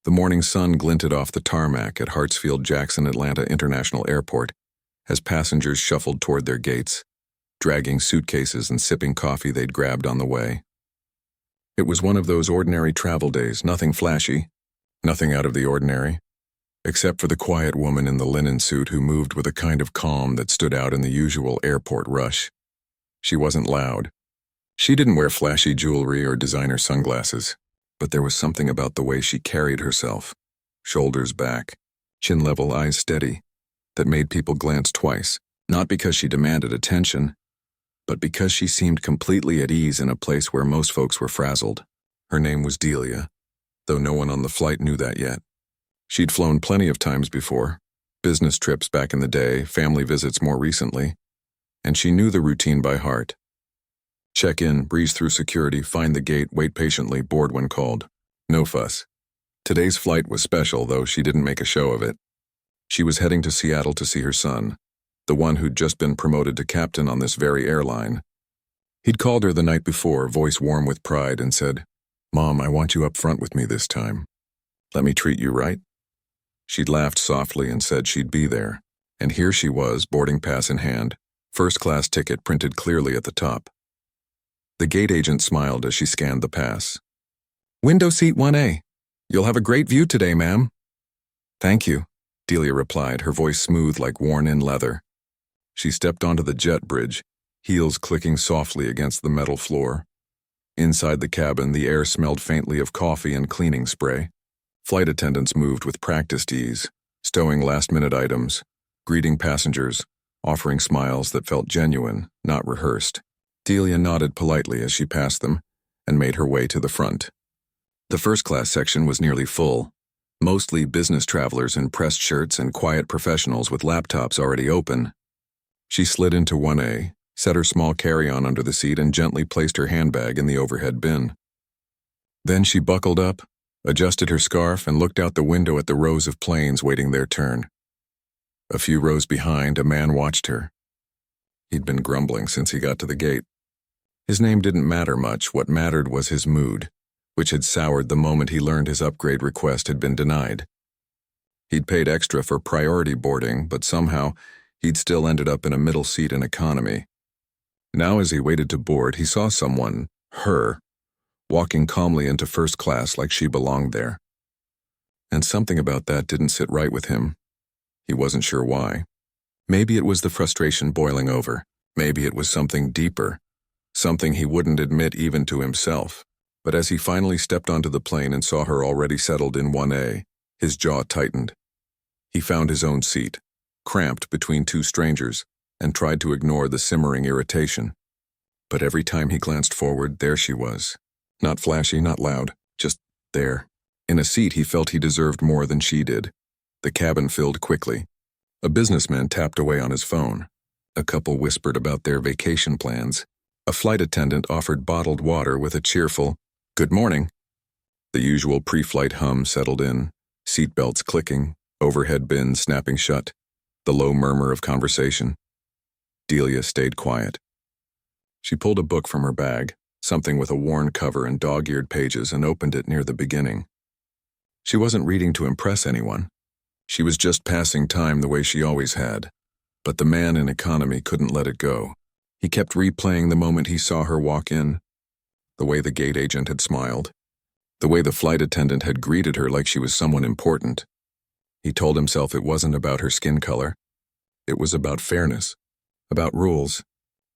The morning sun glinted off the tarmac at Hartsfield-Jackson Atlanta International Airport as passengers shuffled toward their gates, dragging suitcases and sipping coffee they'd grabbed on the way. It was one of those ordinary travel days, nothing flashy, nothing out of the ordinary, except for the quiet woman in the linen suit who moved with a kind of calm that stood out in the usual airport rush. She wasn't loud. She didn't wear flashy jewelry or designer sunglasses, but there was something about the way she carried herself, shoulders back, chin level, eyes steady, that made people glance twice, not because she demanded attention, but because she seemed completely at ease in a place where most folks were frazzled. Her name was Delia, though no one on the flight knew that yet. She'd flown plenty of times before, business trips back in the day, family visits more recently, and she knew the routine by heart. Check in, breeze through security, find the gate, wait patiently, board when called. No fuss. Today's flight was special, though she didn't make a show of it. She was heading to Seattle to see her son, the one who'd just been promoted to captain on this very airline. He'd called her the night before, voice warm with pride, and said, "Mom, I want you up front with me this time. Let me treat you right." She'd laughed softly and said she'd be there, and here she was, boarding pass in hand, first-class ticket printed clearly at the top. The gate agent smiled as she scanned the pass. "Window seat 1A. You'll have a great view today, ma'am." "Thank you," Delia replied, her voice smooth like worn-in leather. She stepped onto the jet bridge, heels clicking softly against the metal floor. Inside the cabin, the air smelled faintly of coffee and cleaning spray. Flight attendants moved with practiced ease, stowing last-minute items, greeting passengers, offering smiles that felt genuine, not rehearsed. Delia nodded politely as she passed them and made her way to the front. The first-class section was nearly full, mostly business travelers in pressed shirts and quiet professionals with laptops already open. She slid into 1A, set her small carry-on under the seat, and gently placed her handbag in the overhead bin. Then she buckled up, adjusted her scarf, and looked out the window at the rows of planes waiting their turn. A few rows behind, a man watched her. He'd been grumbling since he got to the gate. His name didn't matter much. What mattered was his mood, which had soured the moment he learned his upgrade request had been denied. He'd paid extra for priority boarding, but somehow he'd still ended up in a middle seat in economy. Now as he waited to board, he saw someone, her, walking calmly into first class like she belonged there. And something about that didn't sit right with him. He wasn't sure why. Maybe it was the frustration boiling over. Maybe it was something deeper, something he wouldn't admit even to himself. But as he finally stepped onto the plane and saw her already settled in 1A, his jaw tightened. He found his own seat, cramped between two strangers, and tried to ignore the simmering irritation. But every time he glanced forward, there she was. Not flashy, not loud, just there. In a seat he felt he deserved more than she did. The cabin filled quickly. A businessman tapped away on his phone. A couple whispered about their vacation plans. A flight attendant offered bottled water with a cheerful, "Good morning." The usual pre-flight hum settled in, seatbelts clicking, overhead bins snapping shut, the low murmur of conversation. Delia stayed quiet. She pulled a book from her bag, something with a worn cover and dog-eared pages, and opened it near the beginning. She wasn't reading to impress anyone. She was just passing time the way she always had. But the man in economy couldn't let it go. He kept replaying the moment he saw her walk in, the way the gate agent had smiled, the way the flight attendant had greeted her like she was someone important. He told himself it wasn't about her skin color. It was about fairness, about rules.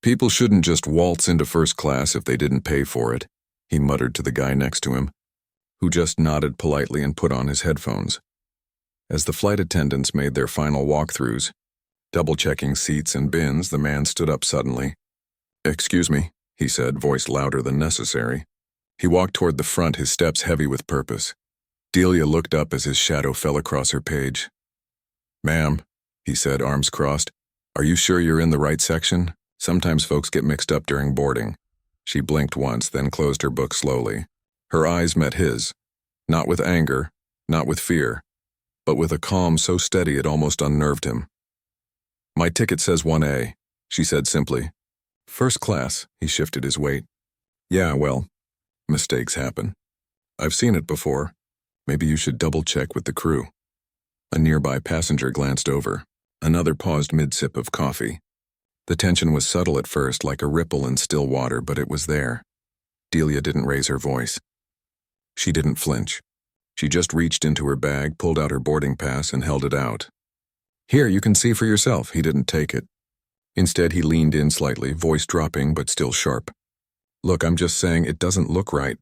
People shouldn't just waltz into first class if they didn't pay for it, he muttered to the guy next to him, who just nodded politely and put on his headphones. As the flight attendants made their final walkthroughs, double-checking seats and bins, the man stood up suddenly. "Excuse me," he said, voice louder than necessary. He walked toward the front, his steps heavy with purpose. Delia looked up as his shadow fell across her page. "Ma'am," he said, arms crossed, "are you sure you're in the right section? Sometimes folks get mixed up during boarding." She blinked once, then closed her book slowly. Her eyes met his, not with anger, not with fear, but with a calm so steady it almost unnerved him. "My ticket says 1A, she said simply. "First class," he shifted his weight. "Yeah, well, mistakes happen. I've seen it before. Maybe you should double-check with the crew. A nearby passenger glanced over. Another paused mid-sip of coffee. The tension was subtle at first, like a ripple in still water, but it was there. Delia didn't raise her voice. She didn't flinch. She just reached into her bag, pulled out her boarding pass, and held it out. Here, you can see for yourself. He didn't take it. Instead, he leaned in slightly, voice dropping but still sharp. Look, I'm just saying it doesn't look right.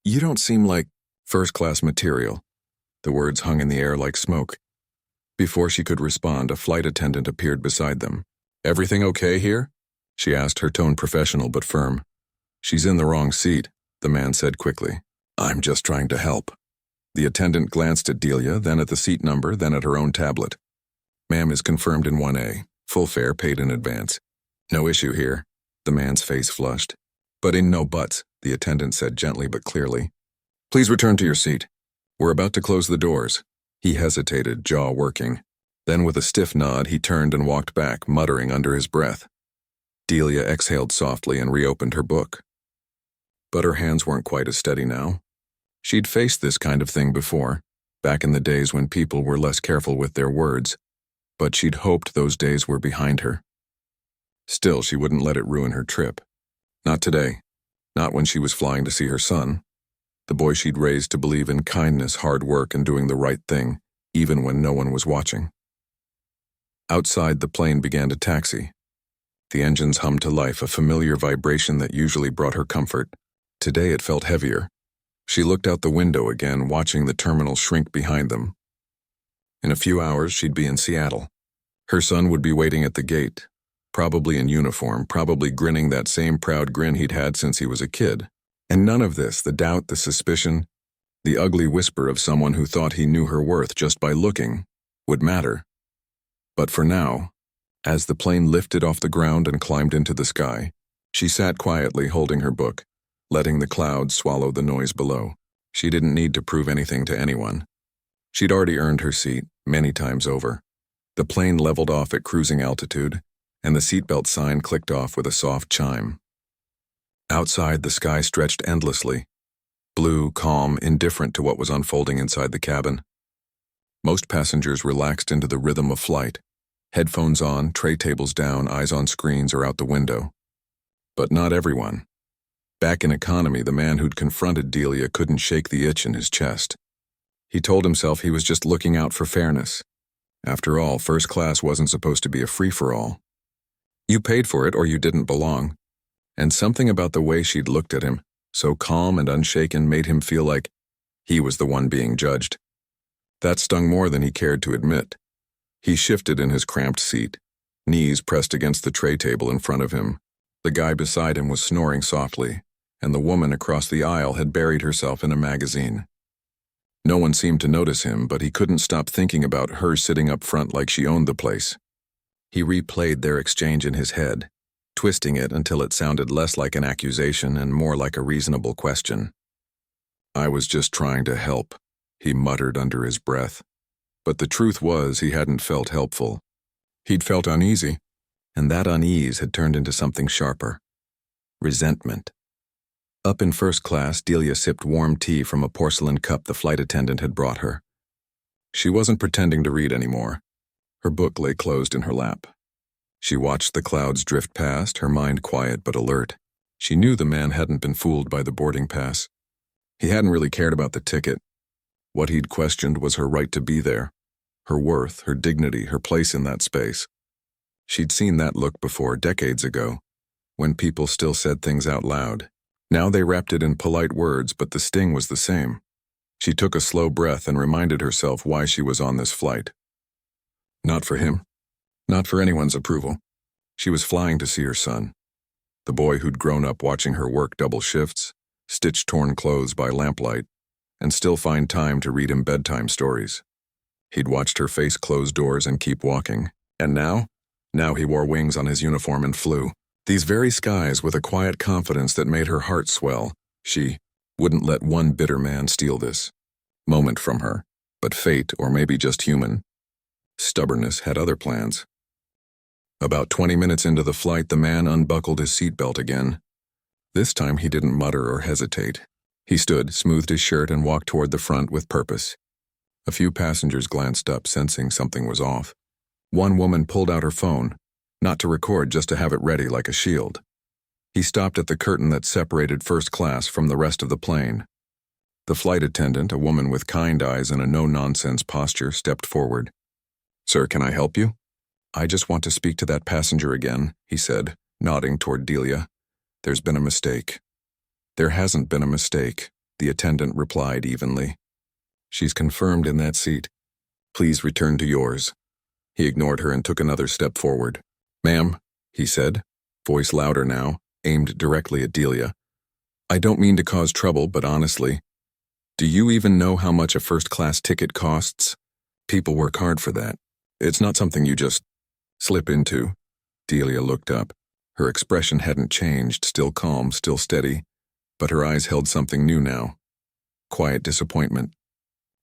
You don't seem like first-class material. The words hung in the air like smoke. Before she could respond, a flight attendant appeared beside them. Everything okay here? She asked, her tone professional but firm. She's in the wrong seat, the man said quickly. I'm just trying to help. The attendant glanced at Delia, then at the seat number, then at her own tablet. Ma'am is confirmed in 1A. Full fare paid in advance. No issue here. The man's face flushed. But in no buts, the attendant said gently but clearly. Please return to your seat. We're about to close the doors. He hesitated, jaw working. Then with a stiff nod, he turned and walked back, muttering under his breath. Delia exhaled softly and reopened her book. But her hands weren't quite as steady now. She'd faced this kind of thing before, back in the days when people were less careful with their words, but she'd hoped those days were behind her. Still, she wouldn't let it ruin her trip. Not today. Not when she was flying to see her son, the boy she'd raised to believe in kindness, hard work, and doing the right thing, even when no one was watching. Outside, the plane began to taxi. The engines hummed to life, a familiar vibration that usually brought her comfort. Today it felt heavier. She looked out the window again, watching the terminal shrink behind them. In a few hours, she'd be in Seattle. Her son would be waiting at the gate, probably in uniform, probably grinning that same proud grin he'd had since he was a kid. And none of this, the doubt, the suspicion, the ugly whisper of someone who thought he knew her worth just by looking, would matter. But for now, as the plane lifted off the ground and climbed into the sky, she sat quietly holding her book, letting the clouds swallow the noise below. She didn't need to prove anything to anyone. She'd already earned her seat, many times over. The plane leveled off at cruising altitude, and the seatbelt sign clicked off with a soft chime. Outside, the sky stretched endlessly, blue, calm, indifferent to what was unfolding inside the cabin. Most passengers relaxed into the rhythm of flight, headphones on, tray tables down, eyes on screens or out the window. But not everyone. Back in economy, the man who'd confronted Delia couldn't shake the itch in his chest. He told himself he was just looking out for fairness. After all, first class wasn't supposed to be a free-for-all. You paid for it or you didn't belong. And something about the way she'd looked at him, so calm and unshaken, made him feel like he was the one being judged. That stung more than he cared to admit. He shifted in his cramped seat, knees pressed against the tray table in front of him. The guy beside him was snoring softly, and the woman across the aisle had buried herself in a magazine. No one seemed to notice him, but he couldn't stop thinking about her sitting up front like she owned the place. He replayed their exchange in his head, twisting it until it sounded less like an accusation and more like a reasonable question. I was just trying to help, he muttered under his breath. But the truth was he hadn't felt helpful. He'd felt uneasy, and that unease had turned into something sharper. Resentment. Up in first class, Delia sipped warm tea from a porcelain cup the flight attendant had brought her. She wasn't pretending to read anymore. Her book lay closed in her lap. She watched the clouds drift past, her mind quiet but alert. She knew the man hadn't been fooled by the boarding pass. He hadn't really cared about the ticket. What he'd questioned was her right to be there, her worth, her dignity, her place in that space. She'd seen that look before, decades ago, when people still said things out loud. Now they wrapped it in polite words, but the sting was the same. She took a slow breath and reminded herself why she was on this flight. Not for him. Not for anyone's approval. She was flying to see her son, the boy who'd grown up watching her work double shifts, stitch torn clothes by lamplight, and still find time to read him bedtime stories. He'd watched her face close doors and keep walking. And now? Now he wore wings on his uniform and flew. These very skies with a quiet confidence that made her heart swell. She wouldn't let one bitter man steal this moment from her. But fate, or maybe just human stubbornness, had other plans. About 20 minutes into the flight, the man unbuckled his seatbelt again. This time he didn't mutter or hesitate. He stood, smoothed his shirt, and walked toward the front with purpose. A few passengers glanced up, sensing something was off. One woman pulled out her phone, not to record, just to have it ready like a shield. He stopped at the curtain that separated first class from the rest of the plane. The flight attendant, a woman with kind eyes and a no-nonsense posture, stepped forward. "Sir, can I help you?" "I just want to speak to that passenger again," he said, nodding toward Delia. "There's been a mistake." "There hasn't been a mistake," the attendant replied evenly. "She's confirmed in that seat. Please return to yours." He ignored her and took another step forward. "Ma'am," he said, voice louder now, aimed directly at Delia. "I don't mean to cause trouble, but honestly, do you even know how much a first-class ticket costs? People work hard for that. It's not something you just slip into." Delia looked up. Her expression hadn't changed, still calm, still steady, but her eyes held something new now. Quiet disappointment.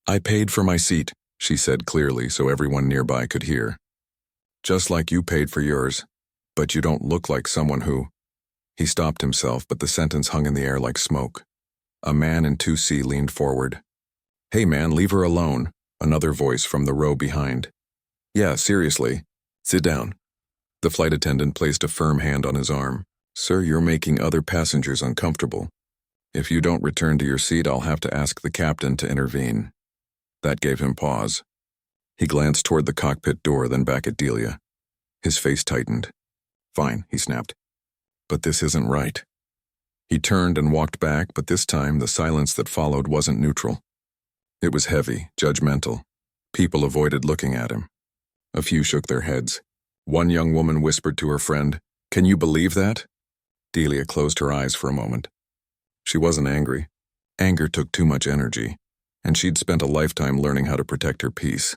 "I paid for my seat," she said clearly so everyone nearby could hear. "Just like you paid for yours, but you don't look like someone who—" He stopped himself, but the sentence hung in the air like smoke. A man in 2C leaned forward. "Hey man, leave her alone," another voice from the row behind. "Yeah, seriously. Sit down." The flight attendant placed a firm hand on his arm. "Sir, you're making other passengers uncomfortable. If you don't return to your seat, I'll have to ask the captain to intervene." That gave him pause. He glanced toward the cockpit door, then back at Delia. His face tightened. "Fine," he snapped. "But this isn't right." He turned and walked back, but this time the silence that followed wasn't neutral. It was heavy, judgmental. People avoided looking at him. A few shook their heads. One young woman whispered to her friend, "Can you believe that?" Delia closed her eyes for a moment. She wasn't angry. Anger took too much energy, and she'd spent a lifetime learning how to protect her peace.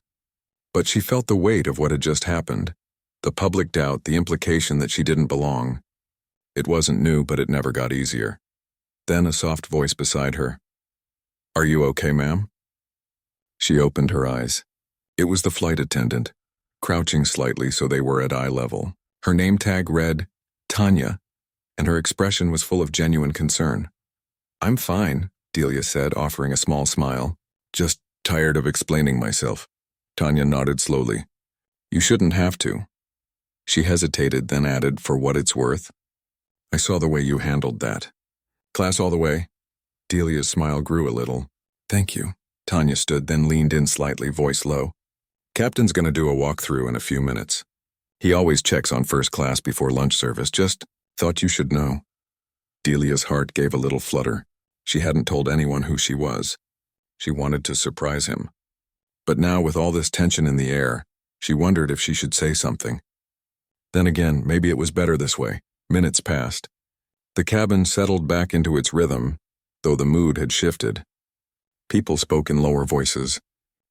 But she felt the weight of what had just happened, the public doubt, the implication that she didn't belong. It wasn't new, but it never got easier. Then a soft voice beside her. "Are you okay, ma'am?" She opened her eyes. It was the flight attendant, crouching slightly so they were at eye level. Her name tag read, Tanya, and her expression was full of genuine concern. "I'm fine," Delia said, offering a small smile. "Just tired of explaining myself." Tanya nodded slowly. "You shouldn't have to." She hesitated, then added, "For what it's worth. I saw the way you handled that. Class all the way?" Delia's smile grew a little. "Thank you." Tanya stood, then leaned in slightly, voice low. "Captain's gonna do a walkthrough in a few minutes. He always checks on first class before lunch service. Just thought you should know." Delia's heart gave a little flutter. She hadn't told anyone who she was. She wanted to surprise him. But now, with all this tension in the air, she wondered if she should say something. Then again, maybe it was better this way. Minutes passed. The cabin settled back into its rhythm, though the mood had shifted. People spoke in lower voices.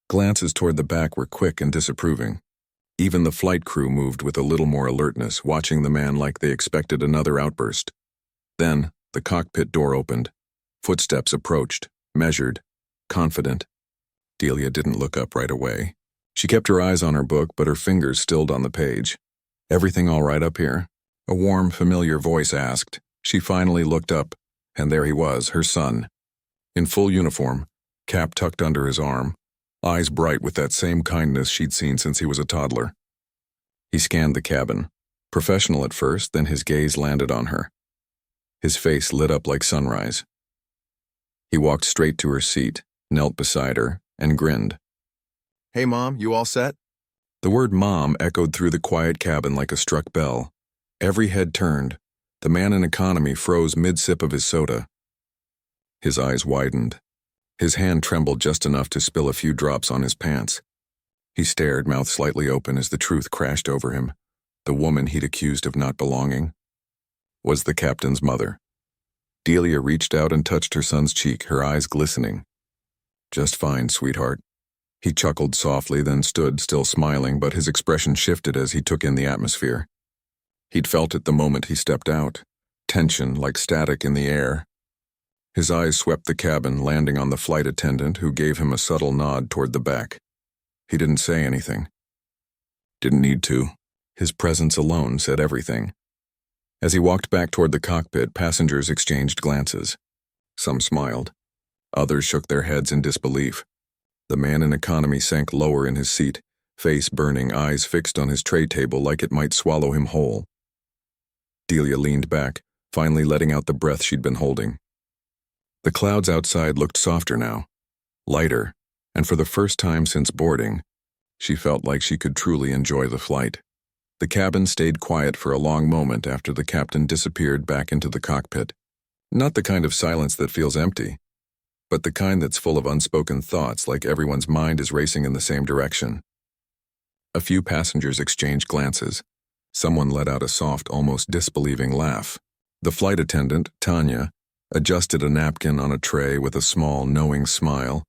Glances toward the back were quick and disapproving. Even the flight crew moved with a little more alertness, watching the man like they expected another outburst. Then, the cockpit door opened. Footsteps approached, measured, confident. Delia didn't look up right away. She kept her eyes on her book, but her fingers stilled on the page. "Everything all right up here?" A warm, familiar voice asked. She finally looked up, and there he was, her son. In full uniform, cap tucked under his arm, eyes bright with that same kindness she'd seen since he was a toddler. He scanned the cabin. Professional at first, then his gaze landed on her. His face lit up like sunrise. He walked straight to her seat, knelt beside her, and grinned. "Hey, Mom, you all set?" The word Mom echoed through the quiet cabin like a struck bell. Every head turned. The man in economy froze mid-sip of his soda. His eyes widened. His hand trembled just enough to spill a few drops on his pants. He stared, mouth slightly open, as the truth crashed over him. The woman he'd accused of not belonging was the captain's mother. Delia reached out and touched her son's cheek, her eyes glistening. "Just fine, sweetheart." He chuckled softly, then stood, still smiling, but his expression shifted as he took in the atmosphere. He'd felt it the moment he stepped out, tension like static in the air. His eyes swept the cabin, landing on the flight attendant, who gave him a subtle nod toward the back. He didn't say anything. Didn't need to. His presence alone said everything. As he walked back toward the cockpit, passengers exchanged glances. Some smiled. Others shook their heads in disbelief. The man in economy sank lower in his seat, face burning, eyes fixed on his tray table like it might swallow him whole. Delia leaned back, finally letting out the breath she'd been holding. The clouds outside looked softer now, lighter, and for the first time since boarding, she felt like she could truly enjoy the flight. The cabin stayed quiet for a long moment after the captain disappeared back into the cockpit. Not the kind of silence that feels empty, but the kind that's full of unspoken thoughts, like everyone's mind is racing in the same direction. A few passengers exchanged glances. Someone let out a soft, almost disbelieving laugh. The flight attendant, Tanya, adjusted a napkin on a tray with a small, knowing smile,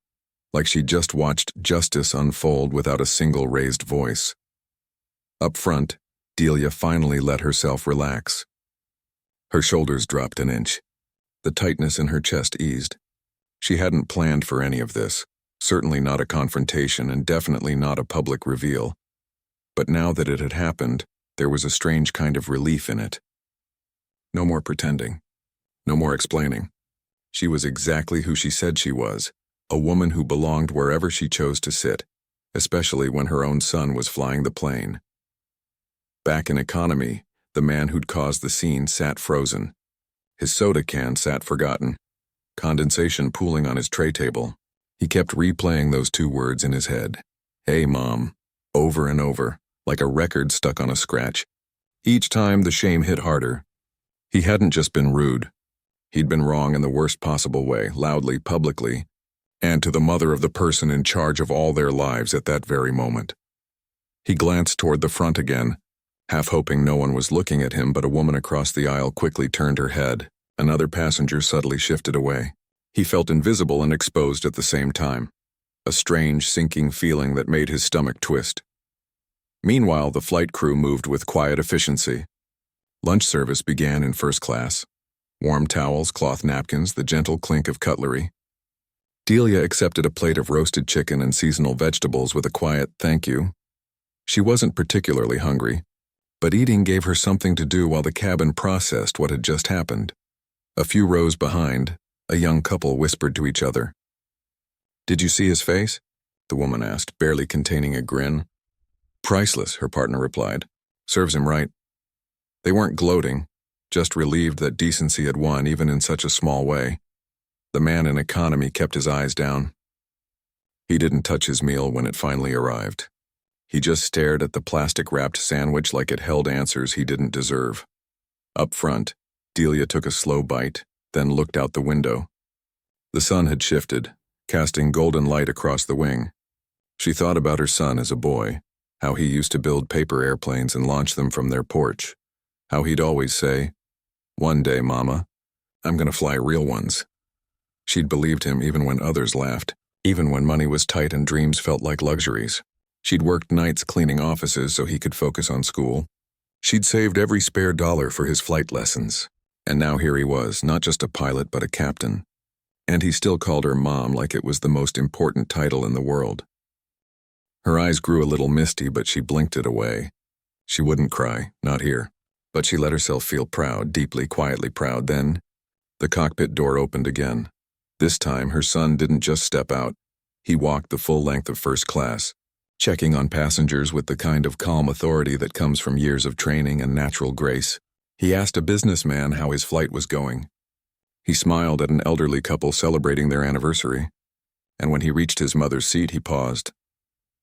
like she'd just watched justice unfold without a single raised voice. Up front, Delia finally let herself relax. Her shoulders dropped an inch. The tightness in her chest eased. She hadn't planned for any of this, certainly not a confrontation and definitely not a public reveal. But now that it had happened, there was a strange kind of relief in it. No more pretending. No more explaining. She was exactly who she said she was, a woman who belonged wherever she chose to sit, especially when her own son was flying the plane. Back in economy, the man who'd caused the scene sat frozen. His soda can sat forgotten, condensation pooling on his tray table. He kept replaying those two words in his head, "Hey, Mom," over and over, like a record stuck on a scratch. Each time the shame hit harder. He hadn't just been rude. He'd been wrong in the worst possible way, loudly, publicly, and to the mother of the person in charge of all their lives at that very moment. He glanced toward the front again, half hoping no one was looking at him, but a woman across the aisle quickly turned her head. Another passenger subtly shifted away. He felt invisible and exposed at the same time, a strange, sinking feeling that made his stomach twist. Meanwhile, the flight crew moved with quiet efficiency. Lunch service began in first class. Warm towels, cloth napkins, the gentle clink of cutlery. Delia accepted a plate of roasted chicken and seasonal vegetables with a quiet "thank you." She wasn't particularly hungry, but eating gave her something to do while the cabin processed what had just happened. A few rows behind, a young couple whispered to each other. "Did you see his face?" the woman asked, barely containing a grin. "Priceless," her partner replied. "Serves him right." They weren't gloating, just relieved that decency had won even in such a small way. The man in economy kept his eyes down. He didn't touch his meal when it finally arrived. He just stared at the plastic-wrapped sandwich like it held answers he didn't deserve. Up front, Delia took a slow bite, then looked out the window. The sun had shifted, casting golden light across the wing. She thought about her son as a boy, how he used to build paper airplanes and launch them from their porch, how he'd always say, "One day, Mama, I'm gonna fly real ones." She'd believed him even when others laughed, even when money was tight and dreams felt like luxuries. She'd worked nights cleaning offices so he could focus on school. She'd saved every spare dollar for his flight lessons. And now here he was, not just a pilot but a captain. And he still called her Mom like it was the most important title in the world. Her eyes grew a little misty, but she blinked it away. She wouldn't cry, not here. But she let herself feel proud, deeply, quietly proud. Then, the cockpit door opened again. This time, her son didn't just step out. He walked the full length of first class, checking on passengers with the kind of calm authority that comes from years of training and natural grace. He asked a businessman how his flight was going. He smiled at an elderly couple celebrating their anniversary. And when he reached his mother's seat, he paused.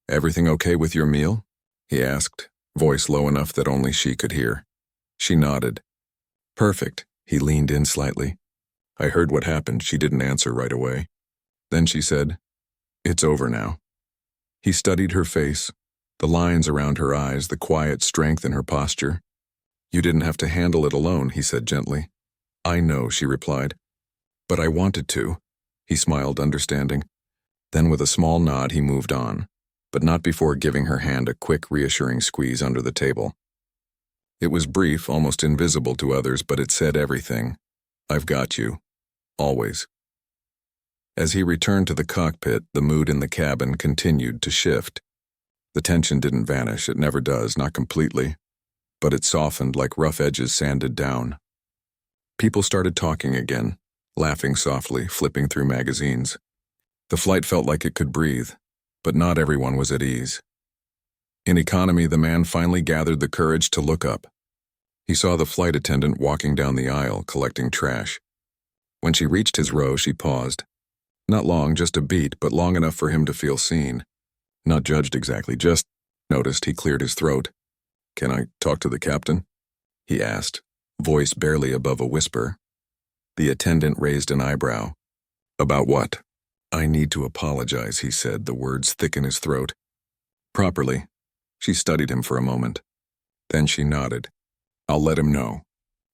"Everything okay with your meal?" he asked, voice low enough that only she could hear. She nodded. "Perfect." He leaned in slightly. "I heard what happened." She didn't answer right away. Then she said, "It's over now." He studied her face, the lines around her eyes, the quiet strength in her posture. "You didn't have to handle it alone," he said gently. "I know," she replied. "But I wanted to." He smiled, understanding. Then with a small nod he moved on, but not before giving her hand a quick, reassuring squeeze under the table. It was brief, almost invisible to others, but it said everything. "I've got you. Always." As he returned to the cockpit, the mood in the cabin continued to shift. The tension didn't vanish, it never does, not completely, but it softened like rough edges sanded down. People started talking again, laughing softly, flipping through magazines. The flight felt like it could breathe, but not everyone was at ease. In economy, the man finally gathered the courage to look up. He saw the flight attendant walking down the aisle, collecting trash. When she reached his row, she paused. Not long, just a beat, but long enough for him to feel seen. Not judged exactly, just noticed. He cleared his throat. "Can I talk to the captain?" he asked, voice barely above a whisper. The attendant raised an eyebrow. "About what?" "I need to apologize," he said, the words thick in his throat. "Properly." She studied him for a moment. Then she nodded. "I'll let him know.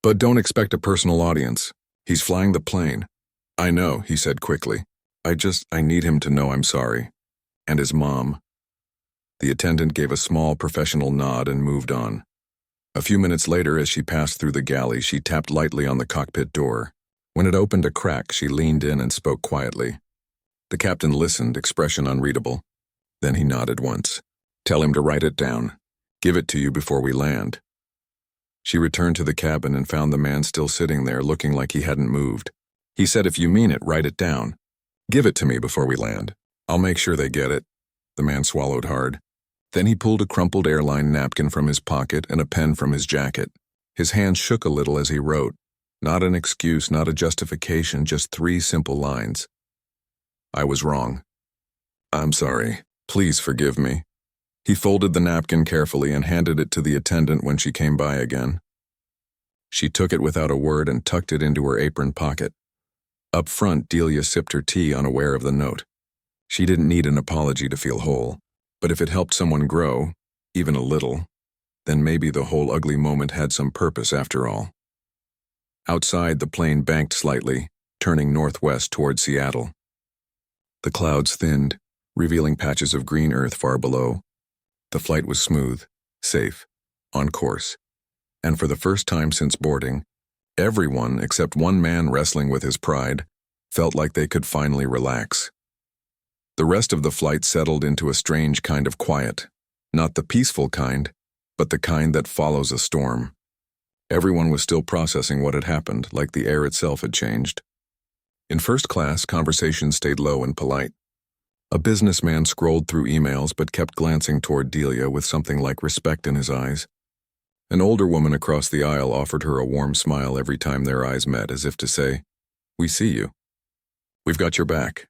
But don't expect a personal audience. He's flying the plane." "I know," he said quickly. I need him to know I'm sorry. And his mom." The attendant gave a small professional nod and moved on. A few minutes later, as she passed through the galley, she tapped lightly on the cockpit door. When it opened a crack, she leaned in and spoke quietly. The captain listened, expression unreadable. Then he nodded once. "Tell him to write it down. Give it to you before we land." She returned to the cabin and found the man still sitting there, looking like he hadn't moved. He said, "If you mean it, write it down. Give it to me before we land. I'll make sure they get it." The man swallowed hard. Then he pulled a crumpled airline napkin from his pocket and a pen from his jacket. His hand shook a little as he wrote. Not an excuse, not a justification, just 3 simple lines. "I was wrong. I'm sorry. Please forgive me." He folded the napkin carefully and handed it to the attendant when she came by again. She took it without a word and tucked it into her apron pocket. Up front, Delia sipped her tea, unaware of the note. She didn't need an apology to feel whole, but if it helped someone grow, even a little, then maybe the whole ugly moment had some purpose after all. Outside, the plane banked slightly, turning northwest toward Seattle. The clouds thinned, revealing patches of green earth far below. The flight was smooth, safe, on course, and for the first time since boarding, everyone, except one man wrestling with his pride, felt like they could finally relax. The rest of the flight settled into a strange kind of quiet, not the peaceful kind, but the kind that follows a storm. Everyone was still processing what had happened, like the air itself had changed. In first class, conversation stayed low and polite. A businessman scrolled through emails but kept glancing toward Delia with something like respect in his eyes. An older woman across the aisle offered her a warm smile every time their eyes met, as if to say, "We see you. We've got your back."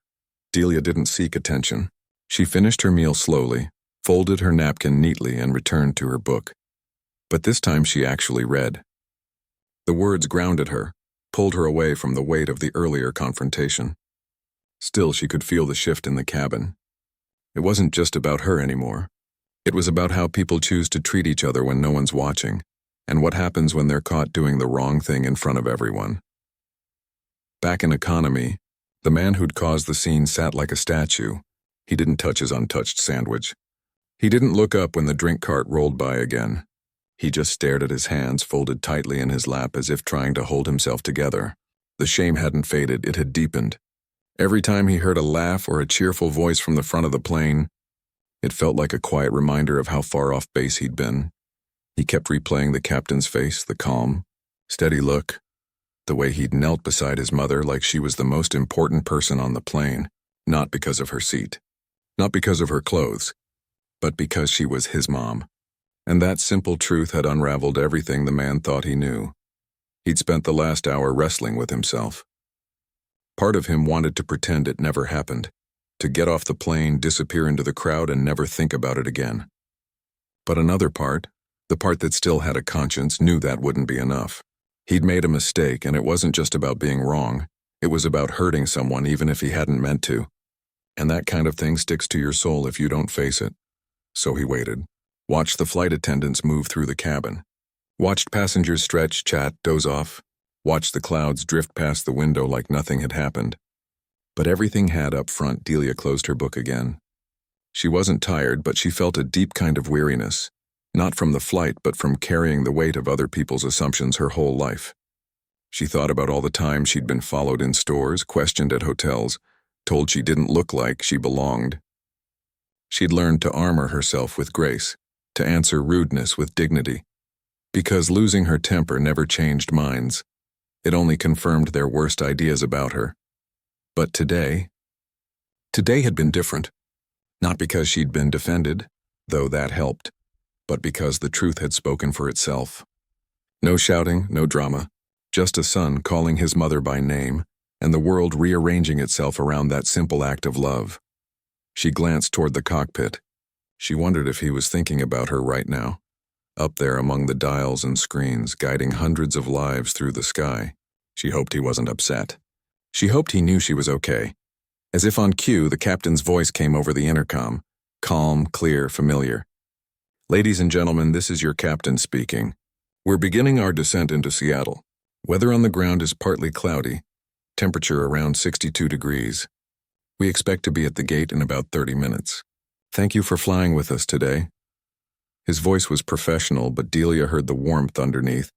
Delia didn't seek attention. She finished her meal slowly, folded her napkin neatly, and returned to her book. But this time she actually read. The words grounded her, pulled her away from the weight of the earlier confrontation. Still, she could feel the shift in the cabin. It wasn't just about her anymore. It was about how people choose to treat each other when no one's watching, and what happens when they're caught doing the wrong thing in front of everyone. Back in economy, the man who'd caused the scene sat like a statue. He didn't touch his untouched sandwich. He didn't look up when the drink cart rolled by again. He just stared at his hands folded tightly in his lap as if trying to hold himself together. The shame hadn't faded, it had deepened. Every time he heard a laugh or a cheerful voice from the front of the plane, it felt like a quiet reminder of how far off base he'd been. He kept replaying the captain's face, the calm, steady look, the way he'd knelt beside his mother like she was the most important person on the plane, not because of her seat, not because of her clothes, but because she was his mom. And that simple truth had unraveled everything the man thought he knew. He'd spent the last hour wrestling with himself. Part of him wanted to pretend it never happened, to get off the plane, disappear into the crowd, and never think about it again. But another part, the part that still had a conscience, knew that wouldn't be enough. He'd made a mistake, and it wasn't just about being wrong. It was about hurting someone even if he hadn't meant to. And that kind of thing sticks to your soul if you don't face it. So he waited, watched the flight attendants move through the cabin, watched passengers stretch, chat, doze off, watched the clouds drift past the window like nothing had happened. But everything had up front. Delia closed her book again. She wasn't tired, but she felt a deep kind of weariness, not from the flight, but from carrying the weight of other people's assumptions her whole life. She thought about all the times she'd been followed in stores, questioned at hotels, told she didn't look like she belonged. She'd learned to armor herself with grace, to answer rudeness with dignity, because losing her temper never changed minds. It only confirmed their worst ideas about her. But today had been different. Not because she'd been defended, though that helped, but because the truth had spoken for itself. No shouting, no drama, just a son calling his mother by name, and the world rearranging itself around that simple act of love. She glanced toward the cockpit. She wondered if he was thinking about her right now, up there among the dials and screens, guiding hundreds of lives through the sky. She hoped he wasn't upset. She hoped he knew she was okay. As if on cue, the captain's voice came over the intercom, calm, clear, familiar. "Ladies and gentlemen, this is your captain speaking. We're beginning our descent into Seattle. Weather on the ground is partly cloudy, temperature around 62 degrees. We expect to be at the gate in about 30 minutes. Thank you for flying with us today." His voice was professional, but Delia heard the warmth underneath,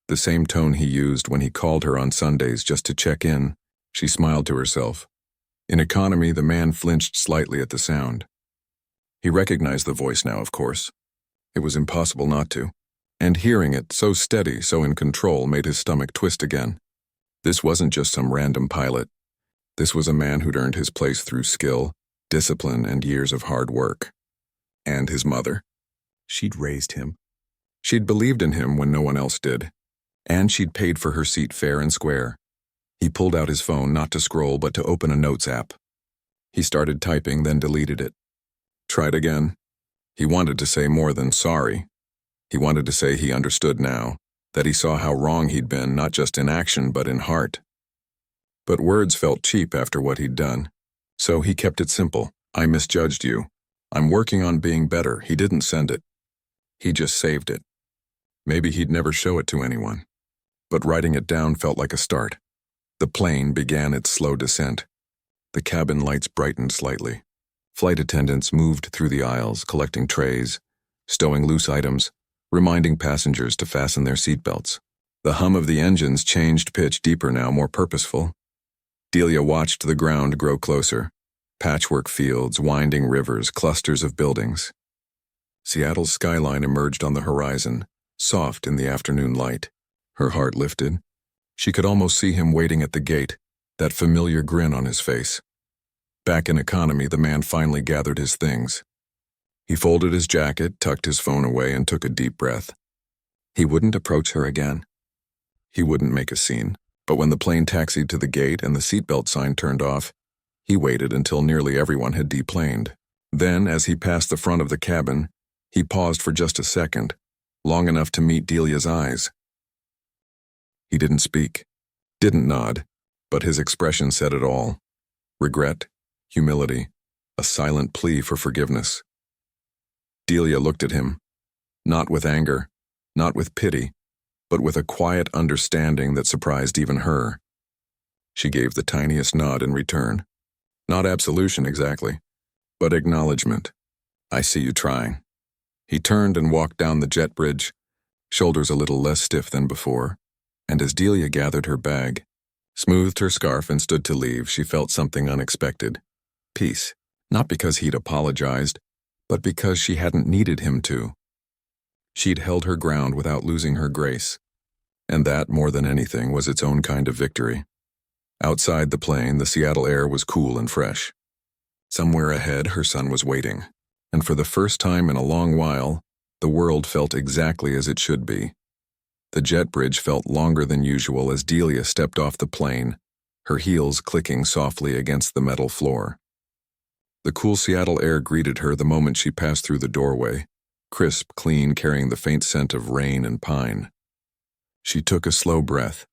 the same tone he used when he called her on Sundays just to check in. She smiled to herself. In economy, the man flinched slightly at the sound. He recognized the voice now, of course. It was impossible not to. And hearing it, so steady, so in control, made his stomach twist again. This wasn't just some random pilot. This was a man who'd earned his place through skill, discipline, and years of hard work. And his mother. She'd raised him. She'd believed in him when no one else did. And she'd paid for her seat fair and square. He pulled out his phone not to scroll but to open a notes app. He started typing, then deleted it. Tried again. He wanted to say more than sorry. He wanted to say he understood now, that he saw how wrong he'd been, not just in action but in heart. But words felt cheap after what he'd done. So he kept it simple. "I misjudged you. I'm working on being better." He didn't send it. He just saved it. Maybe he'd never show it to anyone. But writing it down felt like a start. The plane began its slow descent. The cabin lights brightened slightly. Flight attendants moved through the aisles, collecting trays, stowing loose items, reminding passengers to fasten their seatbelts. The hum of the engines changed pitch, deeper now, more purposeful. Delia watched the ground grow closer. Patchwork fields, winding rivers, clusters of buildings. Seattle's skyline emerged on the horizon, soft in the afternoon light. Her heart lifted. She could almost see him waiting at the gate, that familiar grin on his face. Back in economy, the man finally gathered his things. He folded his jacket, tucked his phone away, and took a deep breath. He wouldn't approach her again. He wouldn't make a scene. But when the plane taxied to the gate and the seatbelt sign turned off, he waited until nearly everyone had deplaned. Then, as he passed the front of the cabin, he paused for just a second, long enough to meet Delia's eyes. He didn't speak, didn't nod, but his expression said it all. Regret, humility, a silent plea for forgiveness. Delia looked at him, not with anger, not with pity, but with a quiet understanding that surprised even her. She gave the tiniest nod in return. Not absolution exactly, but acknowledgement. "I see you trying." He turned and walked down the jet bridge, shoulders a little less stiff than before, and as Delia gathered her bag, smoothed her scarf and stood to leave, she felt something unexpected. Peace, not because he'd apologized, but because she hadn't needed him to. She'd held her ground without losing her grace, and that, more than anything, was its own kind of victory. Outside the plane, the Seattle air was cool and fresh. Somewhere ahead, her son was waiting, and for the first time in a long while, the world felt exactly as it should be. The jet bridge felt longer than usual as Delia stepped off the plane, her heels clicking softly against the metal floor. The cool Seattle air greeted her the moment she passed through the doorway, crisp, clean, carrying the faint scent of rain and pine. She took a slow breath,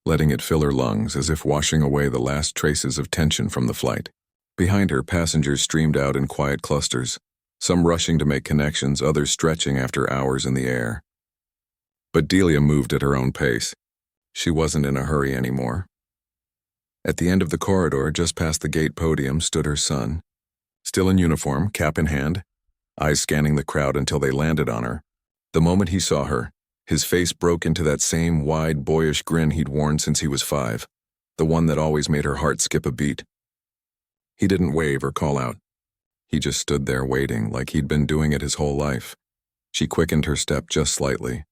letting it fill her lungs as if washing away the last traces of tension from the flight. Behind her, passengers streamed out in quiet clusters, some rushing to make connections, others stretching after hours in the air. But Delia moved at her own pace. She wasn't in a hurry anymore. At the end of the corridor, just past the gate podium, stood her son, still in uniform, cap in hand, eyes scanning the crowd until they landed on her. The moment he saw her, his face broke into that same wide, boyish grin he'd worn since he was 5, the one that always made her heart skip a beat. He didn't wave or call out. He just stood there waiting, like he'd been doing it his whole life. She quickened her step just slightly.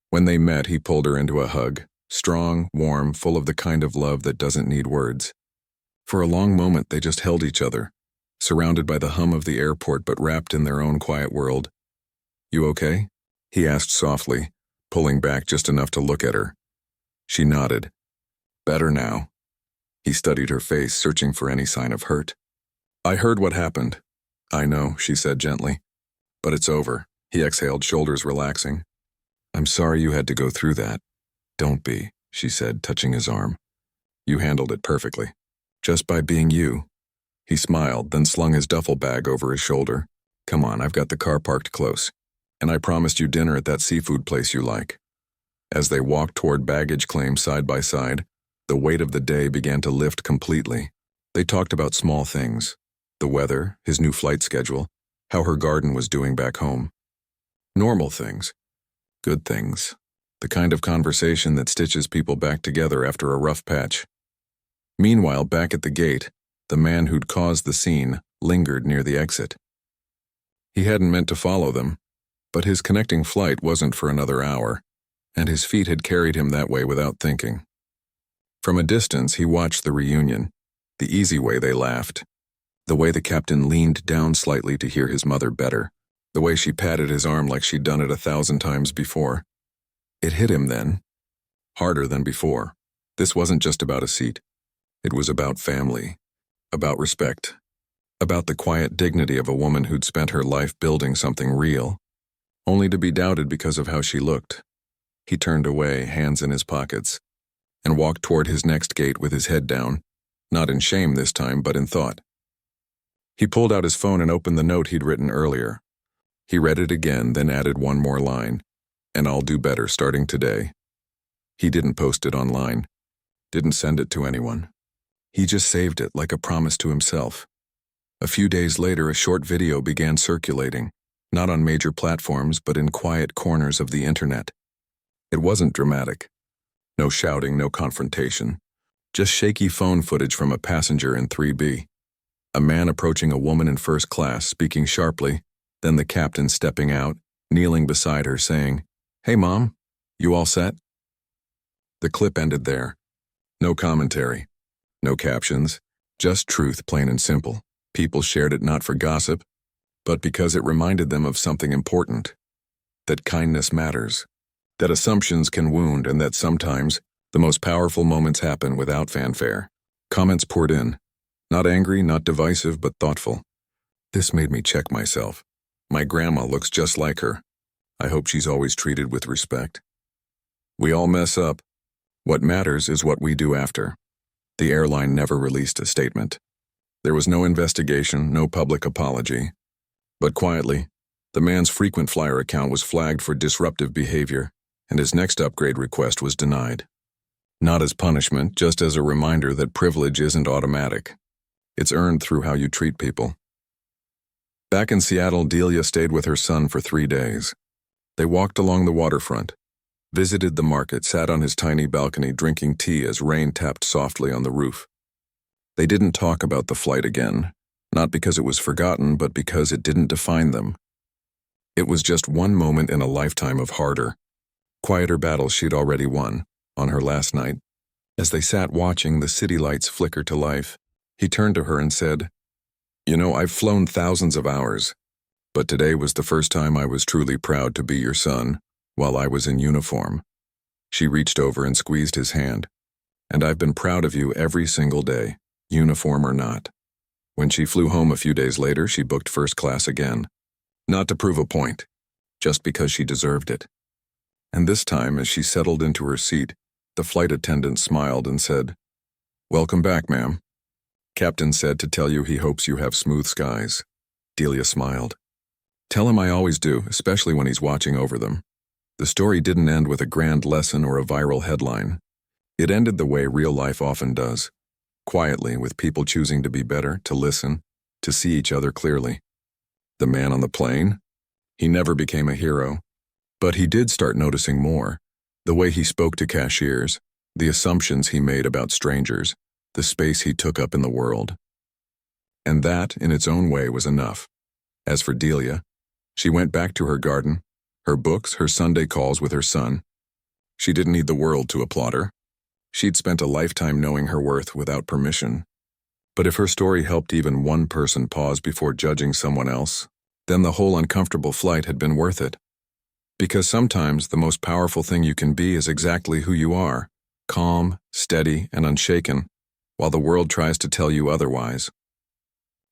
When they met, he pulled her into a hug, Strong, warm, full of the kind of love that doesn't need words. For a long moment they just held each other, surrounded by the hum of the airport but wrapped in their own quiet world. "You okay?" he asked softly, pulling back just enough to look at her. She nodded. "Better now." He studied her face, searching for any sign of hurt. "I heard what happened." "I know," she said gently. "But it's over." He exhaled, shoulders relaxing. "I'm sorry you had to go through that." "Don't be," she said, touching his arm. "You handled it perfectly. Just by being you." He smiled, then slung his duffel bag over his shoulder. "Come on, I've got the car parked close. And I promised you dinner at that seafood place you like." As they walked toward baggage claim side by side, the weight of the day began to lift completely. They talked about small things. The weather, his new flight schedule, how her garden was doing back home. Normal things. Good things. The kind of conversation that stitches people back together after a rough patch. Meanwhile, back at the gate, the man who'd caused the scene lingered near the exit. He hadn't meant to follow them, but his connecting flight wasn't for another hour, and his feet had carried him that way without thinking. From a distance, he watched the reunion, the easy way they laughed, the way the captain leaned down slightly to hear his mother better, the way she patted his arm like she'd done it 1,000 times before. It hit him then, harder than before. This wasn't just about a seat. It was about family, about respect, about the quiet dignity of a woman who'd spent her life building something real, only to be doubted because of how she looked. He turned away, hands in his pockets, and walked toward his next gate with his head down, not in shame this time, but in thought. He pulled out his phone and opened the note he'd written earlier. He read it again, then added one more line, "And I'll do better starting today." He didn't post it online, didn't send it to anyone. He just saved it like a promise to himself. A few days later, a short video began circulating, not on major platforms, but in quiet corners of the internet. It wasn't dramatic. No shouting, no confrontation. Just shaky phone footage from a passenger in 3B. A man approaching a woman in first class, speaking sharply, then the captain stepping out, kneeling beside her, saying, "Hey, Mom, you all set?" The clip ended there. No commentary, no captions, just truth, plain and simple. People shared it not for gossip, but because it reminded them of something important. That kindness matters. That assumptions can wound, and that sometimes the most powerful moments happen without fanfare. Comments poured in. Not angry, not divisive, but thoughtful. This made me check myself. My grandma looks just like her. I hope she's always treated with respect. We all mess up. What matters is what we do after. The airline never released a statement. There was no investigation, no public apology. But quietly, the man's frequent flyer account was flagged for disruptive behavior, and his next upgrade request was denied. Not as punishment, just as a reminder that privilege isn't automatic. It's earned through how you treat people. Back in Seattle, Delia stayed with her son for 3 days. They walked along the waterfront, visited the market, sat on his tiny balcony drinking tea as rain tapped softly on the roof. They didn't talk about the flight again, not because it was forgotten, but because it didn't define them. It was just one moment in a lifetime of harder, quieter battles she'd already won, on her last night. As they sat watching the city lights flicker to life, he turned to her and said, "You know, I've flown thousands of hours, but today was the first time I was truly proud to be your son, while I was in uniform." She reached over and squeezed his hand. "And I've been proud of you every single day, uniform or not." When she flew home a few days later, she booked first class again. Not to prove a point, just because she deserved it. And this time, as she settled into her seat, the flight attendant smiled and said, "Welcome back, ma'am. Captain said to tell you he hopes you have smooth skies." Delia smiled. "Tell him I always do, especially when he's watching over them." The story didn't end with a grand lesson or a viral headline. It ended the way real life often does, quietly, with people choosing to be better, to listen, to see each other clearly. The man on the plane? He never became a hero, but he did start noticing more. The way he spoke to cashiers, the assumptions he made about strangers, the space he took up in the world. And that, in its own way, was enough. As for Delia, she went back to her garden, her books, her Sunday calls with her son. She didn't need the world to applaud her. She'd spent a lifetime knowing her worth without permission. But if her story helped even one person pause before judging someone else, then the whole uncomfortable flight had been worth it. Because sometimes the most powerful thing you can be is exactly who you are, calm, steady, and unshaken, while the world tries to tell you otherwise.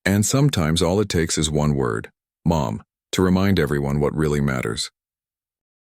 And sometimes all it takes is one word, Mom, to remind everyone what really matters.